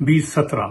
2017,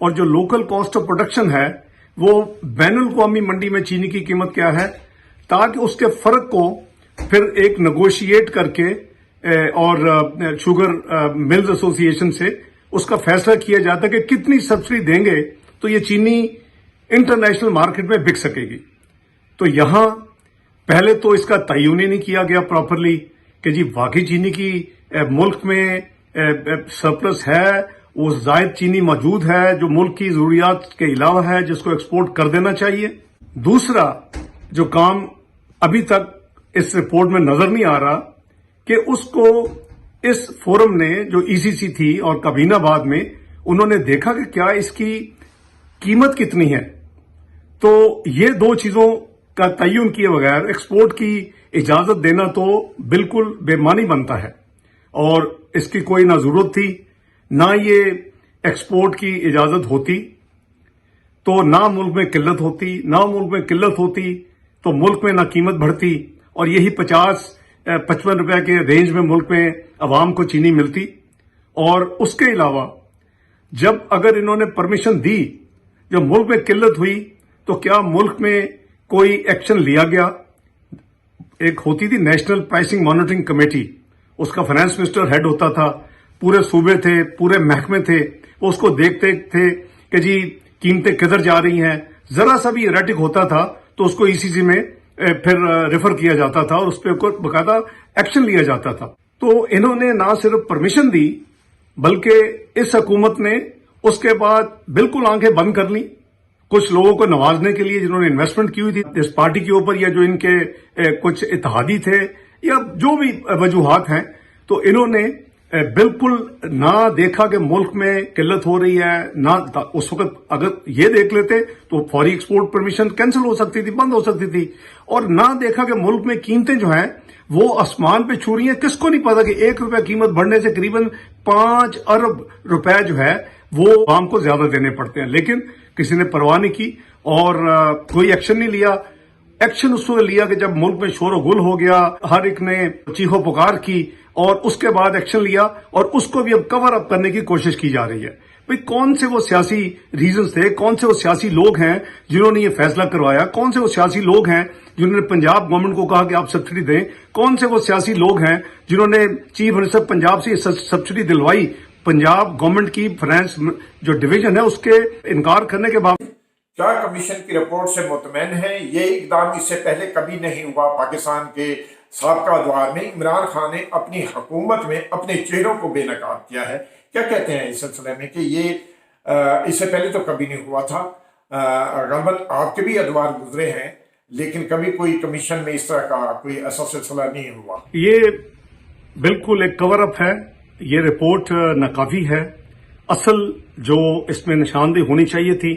اور جو local cost of production ہے وہ بین الاقوامی منڈی میں چینی کی قیمت کیا ہے، تاکہ اس کے فرق کو پھر ایک نیگوشیٹ کر کے اور شوگر ملز ایسوسی ایشن سے اس کا فیصلہ کیا جاتا ہے کہ کتنی سبسڈی دیں گے تو یہ چینی انٹرنیشنل مارکیٹ میں بک سکے گی۔ تو یہاں پہلے تو اس کا تعین ہی نہیں کیا گیا پراپرلی کہ جی واقعی چینی کی ملک میں سرپلس ہے، وہ زائد چینی موجود ہے جو ملک کی ضروریات کے علاوہ ہے، جس کو ایکسپورٹ کر دینا چاہیے۔ دوسرا جو کام ابھی تک اس رپورٹ میں نظر نہیں آ رہا کہ اس کو اس فورم نے جو ای سی سی تھی اور کابینہ بعد میں انہوں نے دیکھا کہ کیا اس کی قیمت کتنی ہے۔ تو یہ دو چیزوں کا تعین کیے بغیر ایکسپورٹ کی اجازت دینا تو بالکل بے معنی بنتا ہے، اور اس کی کوئی نہ ضرورت تھی نہ یہ ایکسپورٹ کی اجازت ہوتی تو نہ ملک میں قلت ہوتی، نہ ملک میں قلت ہوتی تو ملک میں نہ قیمت بڑھتی، اور یہی 50-55 روپے کے رینج میں ملک میں عوام کو چینی ملتی۔ اور اس کے علاوہ جب اگر انہوں نے پرمیشن دی، جب ملک میں قلت ہوئی تو کیا ملک میں کوئی ایکشن لیا گیا؟ ایک ہوتی تھی نیشنل پرائسنگ مانیٹرنگ کمیٹی، اس کا فائنانس منسٹر ہیڈ ہوتا تھا، پورے صوبے تھے، پورے محکمے تھے، وہ اس کو دیکھتے تھے کہ جی قیمتیں کدھر جا رہی ہیں، ذرا سا بھی ایرٹک ہوتا تھا تو اس کو ای سی سی میں پھر ریفر کیا جاتا تھا اور اس پہ باقاعدہ ایکشن لیا جاتا تھا۔ تو انہوں نے نہ صرف پرمیشن دی بلکہ اس حکومت نے اس کے بعد بالکل آنکھیں بند کر لی کچھ لوگوں کو نوازنے کے لیے جنہوں نے انویسٹمنٹ کی ہوئی تھی اس پارٹی کے اوپر، یا جو ان کے کچھ اتحادی تھے یا جو بھی وجوہات ہیں، تو انہوں نے بالکل نہ دیکھا کہ ملک میں قلت ہو رہی ہے، نہ اس وقت اگر یہ دیکھ لیتے تو فوری ایکسپورٹ پرمیشن کینسل ہو سکتی تھی، بند ہو سکتی تھی، اور نہ دیکھا کہ ملک میں قیمتیں جو ہیں وہ آسمان پہ چھو رہی ہیں۔ کس کو نہیں پتا کہ 1 روپے قیمت بڑھنے سے قریباً 5 ارب روپے جو ہے وہ عوام کو زیادہ دینے پڑتے ہیں، لیکن کسی نے پرواہ نہیں کی اور کوئی ایکشن نہیں لیا۔ ایکشن اس وقت لیا کہ جب ملک میں شور و گل ہو گیا، ہر ایک نے چیخو پکار کی، اور اس کے بعد ایکشن لیا، اور اس کو بھی اب کور اپ کرنے کی کوشش کی جا رہی ہے۔ بھئی کون سے وہ سیاسی ریزنز تھے، کون سے وہ سیاسی لوگ ہیں جنہوں نے یہ فیصلہ کروایا، کون سے وہ سیاسی لوگ ہیں جنہوں نے پنجاب گورنمنٹ کو کہا کہ آپ سبسڈی دیں، کون سے وہ سیاسی لوگ ہیں جنہوں نے چیف منسٹر پنجاب سے یہ سبسڈی دلوائی، پنجاب گورنمنٹ کی فائنانس جو ڈویژن ہے اس کے انکار کرنے کے باوجود۔ کیا کمیشن کی رپورٹ سے مطمئن ہے؟ یہ اقدام اس سے پہلے کبھی نہیں ہوا۔ پاکستان کے سابقہ دور میں عمران خان نے اپنی حکومت میں اپنے چہروں کو بے نقاب کیا ہے۔ کیا کہتے ہیں اس سلسلے میں کہ یہ اس سے پہلے تو کبھی نہیں ہوا تھا؟ غالباً آپ کے بھی ادوار گزرے ہیں، لیکن کبھی کوئی کمیشن میں اس طرح کا کوئی ایسا سلسلہ نہیں ہوا۔ یہ بالکل ایک کور اپ ہے، یہ رپورٹ ناکافی ہے۔ اصل جو اس میں نشاندہی ہونی چاہیے تھی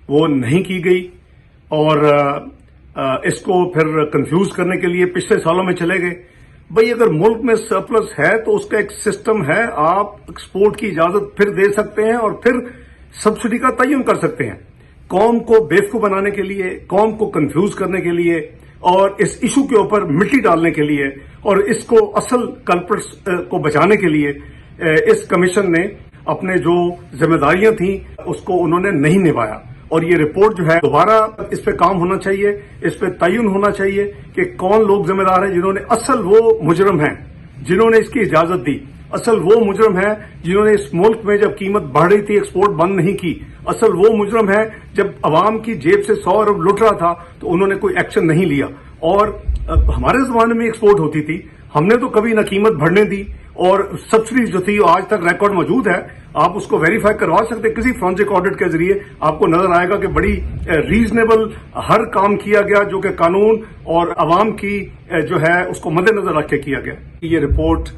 وہ نہیں کی گئی، اور اس کو پھر کنفیوز کرنے کے لیے پچھلے سالوں میں چلے گئے۔ بھئی اگر ملک میں سرپلس ہے تو اس کا ایک سسٹم ہے، آپ ایکسپورٹ کی اجازت پھر دے سکتے ہیں اور پھر سبسڈی کا تعین کر سکتے ہیں۔ قوم کو بیوقوف بنانے کے لیے، قوم کو کنفیوز کرنے کے لیے، اور اس ایشو کے اوپر مٹی ڈالنے کے لیے، اور اس کو اصل کلپرٹس کو بچانے کے لیے اس کمیشن نے اپنے جو ذمہ داریاں تھیں اس کو انہوں نے نہیں نبھایا۔ اور یہ رپورٹ جو ہے دوبارہ اس پہ کام ہونا چاہیے، اس پہ تعین ہونا چاہیے کہ کون لوگ ذمہ دار ہیں جنہوں نے، اصل وہ مجرم ہیں جنہوں نے اس کی اجازت دی، اصل وہ مجرم ہیں جنہوں نے اس ملک میں جب قیمت بڑھ رہی تھی ایکسپورٹ بند نہیں کی، اصل وہ مجرم ہیں جب عوام کی جیب سے 100 ارب لٹ رہا تھا تو انہوں نے کوئی ایکشن نہیں لیا۔ اور ہمارے زمانے میں ایکسپورٹ ہوتی تھی، ہم نے تو کبھی نہ قیمت بڑھنے دی، اور سبسڈی جو تھی آج تک ریکارڈ موجود ہے، آپ اس کو ویریفائی کروا سکتے، کسی فورنسک آڈٹ کے ذریعے آپ کو نظر آئے گا کہ بڑی ریزنیبل ہر کام کیا گیا جو کہ قانون اور عوام کی جو ہے اس کو مد نظر رکھ کے کیا گیا۔ یہ رپورٹ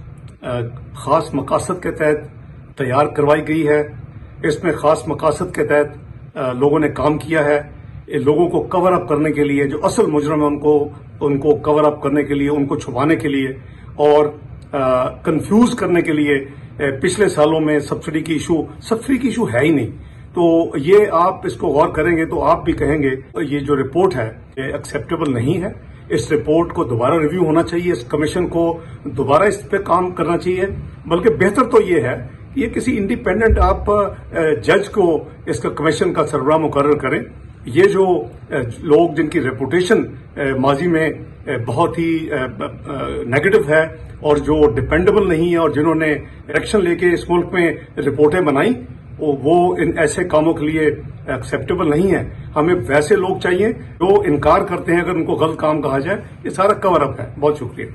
خاص مقاصد کے تحت تیار کروائی گئی ہے، اس میں خاص مقاصد کے تحت لوگوں نے کام کیا ہے، لوگوں کو کور اپ کرنے کے لیے، جو اصل مجرم ہے ان کو کور اپ کرنے کے لیے، ان کو چھپانے کے لیے، اور کنفیوز کرنے کے لیے۔ پچھلے سالوں میں سبسڈی کی ایشو ہے ہی نہیں، تو یہ آپ اس کو غور کریں گے تو آپ بھی کہیں گے یہ جو رپورٹ ہے یہ ایکسیپٹیبل نہیں ہے۔ اس رپورٹ کو دوبارہ ریویو ہونا چاہیے، اس کمیشن کو دوبارہ اس پہ کام کرنا چاہیے، بلکہ بہتر تو یہ ہے کہ یہ کسی انڈیپینڈنٹ آپ جج کو اس کا کمیشن کا سربراہ مقرر کریں. یہ جو لوگ جن کی ریپوٹیشن ماضی میں بہت ہی نیگیٹو ہے اور جو ڈیپینڈیبل نہیں ہے اور جنہوں نے ایکشن لے کے اس ملک میں رپورٹیں بنائیں وہ ان ایسے کاموں کے لیے ایکسیپٹیبل نہیں ہے. ہمیں ویسے لوگ چاہیے جو انکار کرتے ہیں اگر ان کو غلط کام کہا جائے. یہ سارا کور اپ ہے. بہت شکریہ.